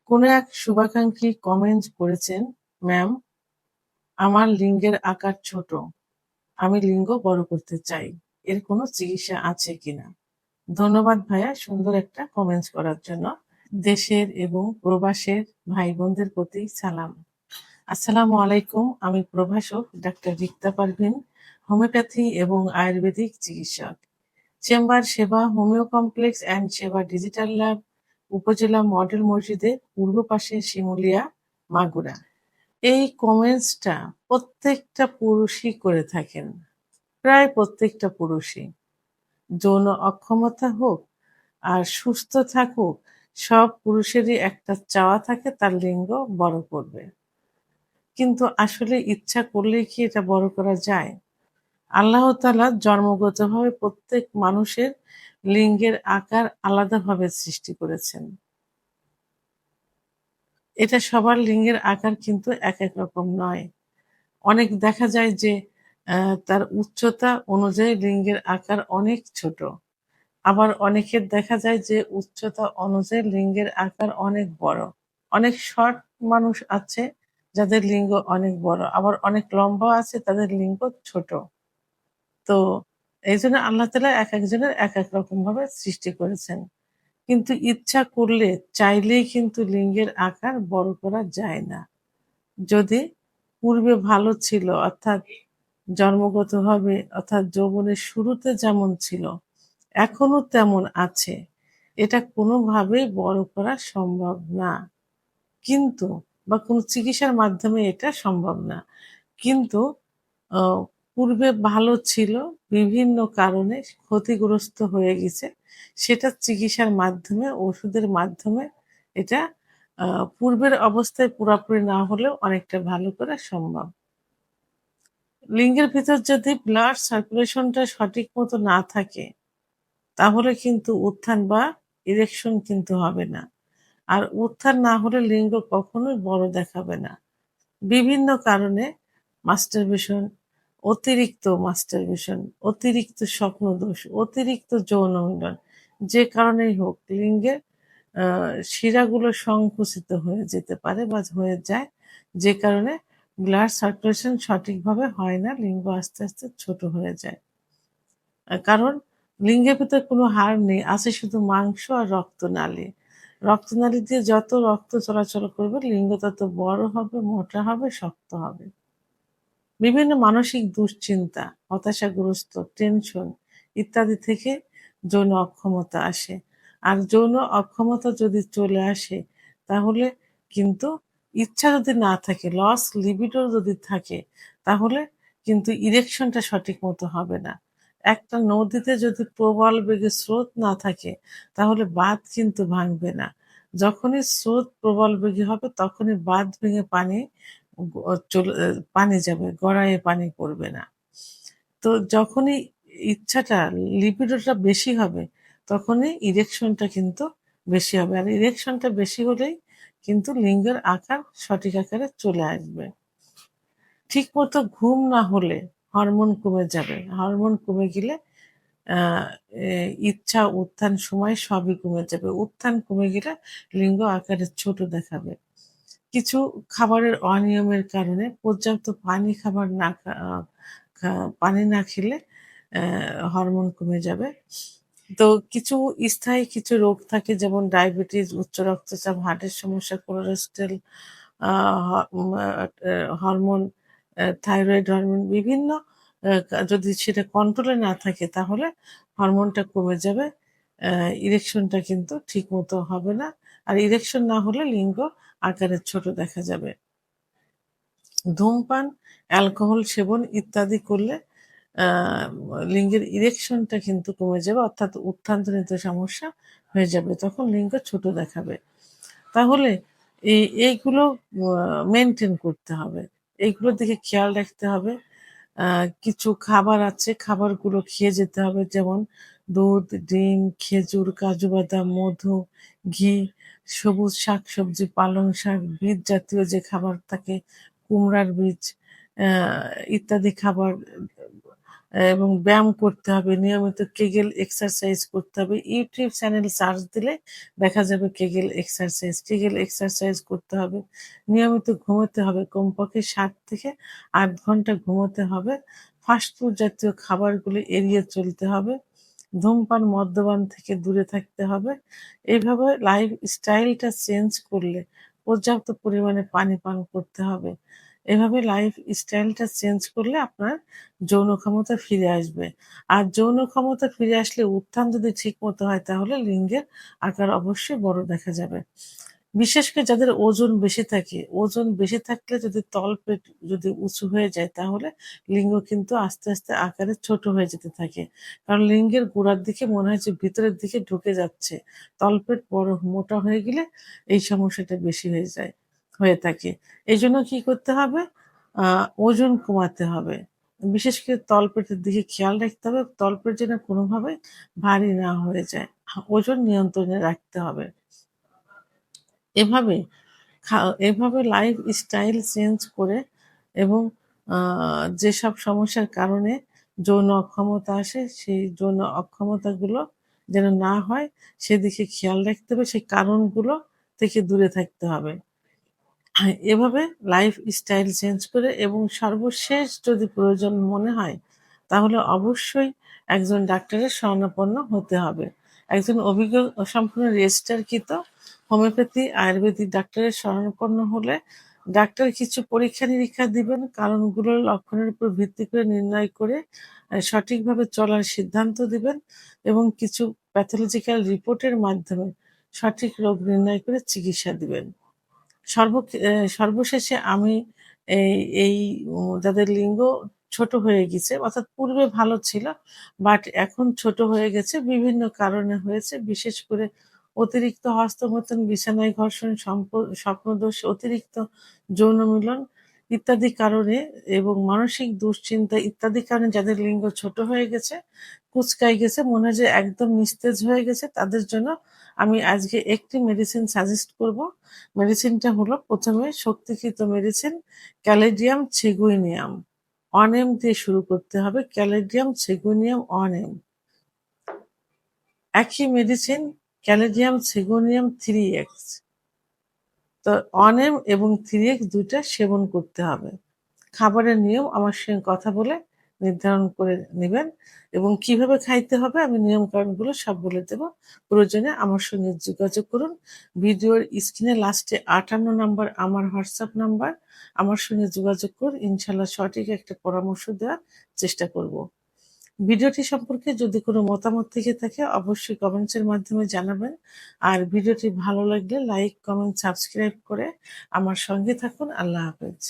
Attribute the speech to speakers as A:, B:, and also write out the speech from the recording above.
A: কোনো এক শুভাকাঙ্ক্ষী কমেন্ট করেছেন, ম্যাম, আমার লিঙ্গের আকার ছোট। আমি লিঙ্গ বড় করতে চাই। এর কোনো চিকিৎসা আছে কিনা? ধন্যবাদ ভাইয়া সুন্দর একটা কমেন্টস করার জন্য। দেশের এবং প্রবাসের ভাই বোনদের প্রতি সালাম। আসসালামু আলাইকুম। আমি প্রভাষক ডাক্তার রিক্তা পারভিন, হোমিওপ্যাথি এবং আয়ুর্বেদিক চিকিৎসক। চেম্বার সেবা হোমিও কমপ্লেক্স অ্যান্ড সেবা ডিজিটাল ল্যাব, উপজেলা মডেল মসজিদের পূর্ব পাশে, শিমুলিয়া, মাগুরা। এই কমেন্টসটা প্রত্যেকটা পুরুষই করে থাকেন। প্রায় প্রত্যেকটা পুরুষই। যৌন অক্ষমতা হোক আর সুস্থ থাকুক, সব পুরুষেরই একটা চাওয়া থাকে তার লিঙ্গ বড় করবে। কিন্তু আসলে ইচ্ছা করলেই কি এটা বড় করা যায়? আল্লাহ তাআলা জন্মগতভাবে প্রত্যেক মানুষের লিঙ্গের আকার আলাদাভাবে সৃষ্টি করেছেন। এটা সবার লিঙ্গের আকার কিন্তু এক এক রকম নয়। অনেক দেখা যায় যে তার উচ্চতা অনুযায়ী লিঙ্গের আকার অনেক ছোট। আবার অনেকের দেখা যায় যে উচ্চতা অনুযায়ী লিঙ্গের আকার অনেক বড়। অনেক শর্ট মানুষ আছে যাদের লিঙ্গ অনেক বড়। আবার অনেক লম্বা আছে তাদের লিঙ্গ ছোট। তো এইজন্য আল্লাহ তাআলা একেকজনের একেক রকমভাবে সৃষ্টি করেছেন। কিন্তু ইচ্ছা করলে চাইলেই কিন্তু লিঙ্গের আকার বড় করা যায় না। যদি পূর্বে ভালো ছিল অর্থাৎ জন্মগতভাবে অর্থাৎ যৌবনের শুরুতে যেমন ছিল, এখনো তেমন আছে। এটা কোনোভাবেই বড় করা সম্ভব না। কিন্তু বা কোনো চিকিৎসার মাধ্যমে এটা সম্ভব না। কিন্তু আ পূর্বে ভালো ছিল, বিভিন্ন কারণে ক্ষতিগ্রস্ত হয়ে গেছে। সেটা চিকিৎসার মাধ্যমে, ওষুধের মাধ্যমে এটা আ পূর্বের অবস্থায় পুরাপুরি না হলেও অনেকটা ভালো করা সম্ভব। লিঙ্গের ভিতর যদি ব্লাড সার্কুলেশনটা সঠিক মতো না থাকে, তাহলে কিন্তু উত্থান বা ইরেকশন কিন্তু হবে না। আর উত্থান না হলে লিঙ্গ কখনোই বড় দেখাবে না। বিভিন্ন কারণে মাস্টারবেশন, অতিরিক্ত মাস্টারবেশন, অতিরিক্ত স্বপ্নদোষ, অতিরিক্ত যৌন মিলন, যে কারণেই হোক লিঙ্গের আ শিরাগুলো সংকুচিত হয়ে যেতে পারে বা হয়ে যায়। যে কারণে ব্লাড সার্কুলেশন সঠিকভাবে হয় না, লিঙ্গ আস্তে, আস্তে ছোট হয়ে যায়। কারণ লিঙ্গের ভেতর কোনো হাড় নেই, আছে শুধু মাংস আর রক্তনালী। রক্তনালী দিয়ে যত রক্ত চলাচল করবে লিঙ্গ তত বড় হবে, মোটা হবে, শক্ত হবে। বিভিন্ন মানসিক দুশ্চিন্তা, হতাশাগ্রস্ত, টেনশন ইত্যাদি থেকে যৌন অক্ষমতা আসে। আর যৌন অক্ষমতা যদি চলে আসে তাহলে কিন্তু ইচ্ছা যদি না থাকে, লস লিবিডো যদি থাকে তাহলে কিন্তু ইরেকশনটা সঠিক মতো হবে না। একটা নদীতে যদি প্রবল বেগে স্রোত না থাকে তাহলে বাঁধ কিন্তু ভাঙবে না। যখনই স্রোত প্রবল বেগে হবে তখনই বাঁধ ভেঙে পানি গ চলে পানি যাবে, গড়াইয়ে পানি পড়বে না। তো যখনই ইচ্ছাটা লিবিডোটা বেশি হবে, তখনই ইরেকশনটা কিন্তু বেশি হবে। আর ইরেকশনটা বেশি হলেই কিন্তু লিঙ্গের আকার সঠিক আকারে চলে আসবে। ঠিকমতো ঘুম না হলে হরমোন কমে যাবে। হরমোন কমে গেলে আ এ ইচ্ছা, উত্থান সময় সবই কমে যাবে। উত্থান কমে গেলে লিঙ্গ আকারে ছোট দেখাবে। কিছু খাবারের অনিয়মের কারণে পর্যাপ্ত পানি খাবার না খা আ খা পানি না খেলে হরমোন কমে যাবে। তো কিছু স্থায়ী কিছু রোগ থাকে যেমন ডায়াবেটিস, উচ্চ রক্তচাপ, হার্টের সমস্যা, কোলেস্টেরল, আ হ উম আ হরমোন, থাইরয়েড হরমোন বিভিন্ন যদি সেটা কন্ট্রোলে না থাকে তাহলে হরমোনটা কমে যাবে। ইরেকশনটা কিন্তু ঠিকমতো হবে না। আর ইরেকশন না হলে লিঙ্গ আকারে ছোট দেখা যাবে। ধূমপান, অ্যালকোহল সেবন ইত্যাদি করলে আ লিঙ্গের ইরেকশনটা কিন্তু কমে যাবে অর্থাৎ উত্থানজনিত সমস্যা হয়ে যাবে। তখন লিঙ্গ ছোট দেখাবে। তাহলে এইগুলো মেইনটেইন করতে হবে। এইগুলোর দিকে খেয়াল রাখতে হবে। আ কিছু খাবার আছে, খাবারগুলো খেয়ে যেতে হবে যেমন দুধ, ডিম, খেজুর, কাজু বাদাম, মধু, ঘি, সবুজ শাকসবজি, পালং শাক, বীজ জাতীয় যে খাবার থাকে, কুমড়ার বীজ, আ ইত্যাদি খাবার এবং ব্যায়াম করতে হবে, নিয়মিত কেগেল এক্সারসাইজ করতে হবে। ইউটিউব চ্যানেল সার্চ দিলে দেখা যাবে কেগেল এক্সারসাইজ। কেগেল এক্সারসাইজ করতে হবে। নিয়মিত ঘুমোতে হবে। কমপক্ষে ৭ থেকে ৮ ঘন্টা ঘুমোতে হবে। ফাস্ট ফুড জাতীয় খাবারগুলি এড়িয়ে চলতে হবে। ধূমপান, মদ্যপান থেকে দূরে থাকতে হবে। এইভাবে লাইফ স্টাইলটা চেঞ্জ করলে পর্যাপ্ত পরিমাণে পানি পান করতে হবে। এভাবে লাইফ স্টাইলটা চেঞ্জ করলে আপনার যৌন ক্ষমতা ফিরে আসবে। আর যৌন ক্ষমতা ফিরে আসলে উত্থান যদি ঠিকমতো হয় তাহলে লিঙ্গের আকার অবশ্যই বড় দেখা যাবে। বিশেষ করে যাদের ওজন বেশি থাকে, ওজন বেশি থাকলে যদি তলপেট যদি উঁচু হয়ে যায় তাহলে লিঙ্গ কিন্তু আস্তে, আস্তে আকারে ছোট হয়ে যেতে থাকে। কারণ লিঙ্গের গোড়ার দিকে মনে হয় যে ভিতরের দিকে ঢুকে যাচ্ছে। তলপেট বড় মোটা হয়ে গেলে এই সমস্যাটা বেশি হয়ে থাকে। এজন্য কি করতে হবে? আ ওজন কমাতে হবে। বিশেষ করে তলপেটের দিকে খেয়াল রাখতে হবে। তলপেট যেন কোনোভাবে ভারী না হয়ে যায়। ওজন নিয়ন্ত্রণে রাখতে হবে। এভাবে খা এভাবে লাইফ স্টাইল চেঞ্জ করে এবং আ যেসব সমস্যার কারণে যৌন অক্ষমতা আসে, সেই যৌন অক্ষমতাগুলো যেন না হয় সেদিকে খেয়াল রাখতে হবে। সেই কারণগুলো থেকে দূরে থাকতে হবে। হ্যাঁ, এভাবে লাইফ স্টাইল চেঞ্জ করে এবং সর্বশেষ যদি প্রয়োজন মনে হয়, তাহলে অবশ্যই একজন ডাক্তারের শরণাপন্ন হতে হবে। একজন অভিজ্ঞ ও সম্পূর্ণ রেজিস্টারকৃত হোমিওপ্যাথি, আয়ুর্বেদিক ডাক্তারের শরণাপন্ন হলে ডাক্তার কিছু পরীক্ষা-নিরীক্ষা দিবেন। কারণগুলোর লক্ষণের উপর ভিত্তি করে নির্ণয় করে সঠিকভাবে চলার সিদ্ধান্ত দিবেন এবং কিছু প্যাথলজিক্যাল রিপোর্টের মাধ্যমে সঠিক রোগ নির্ণয় করে চিকিৎসা দিবেন। সর্বশেষে আমি এই এই যাদের লিঙ্গ ছোট হয়ে গেছে অর্থাৎ পূর্বে ভালো ছিল বাট এখন ছোট হয়ে গেছে বিভিন্ন কারণে হয়েছে। বিশেষ করে অতিরিক্ত হস্তমৈথুন, বিছানায় ঘর্ষণ, স্বপ্নদোষ, অতিরিক্ত যৌন মিলন ইত্যাদি কারণে এবং মানসিক দুশ্চিন্তা ইত্যাদি কারণে যাদের লিঙ্গ ছোট হয়ে গেছে, কুঁচকায় গেছে, মনে হয় যে একদম নিস্তেজ হয়ে গেছে তাদের জন্য আমি আজকে একটি মেডিসিন সাজেস্ট করব। মেডিসিনটা হলো ১ম এ শক্তিকৃত মেডিসিন ক্যালেডিয়াম ছেগুইনিয়াম। অনেম দিয়ে শুরু করতে হবে। ক্যালেডিয়াম ছেগুনিয়াম অনেম। একই মেডিসিন ক্যালেডিয়াম ছেগুনিয়াম 3x। তো অনেম এবং 3x ২ টা সেবন করতে হবে। খাবারের নিয়ম আমার সঙ্গে কথা বলে নির্ধারণ করে নিবেন এবং কিভাবে খাইতে হবে আমি নিয়মকানুনগুলো সব বলে দেব। প্রয়োজনে আমার সঙ্গে যোগাযোগ করুন। ভিডিওর স্ক্রিনে লাস্টে ৫৮ নাম্বার আমার হোয়াটসঅ্যাপ নাম্বার। আমার সঙ্গে যোগাযোগ করুন। ইনশাআল্লাহ সঠিক একটা পরামর্শ দেওয়ার চেষ্টা করব। ভিডিওটি সম্পর্কে যদি কোনো মতামত থেকে থাকে অবশ্যই কমেন্টসের মাধ্যমে জানাবেন। আর ভিডিওটি ভালো লাগলে লাইক, কমেন্ট, সাবস্ক্রাইব করে আমার সঙ্গে থাকুন। আল্লাহ হাফেজ।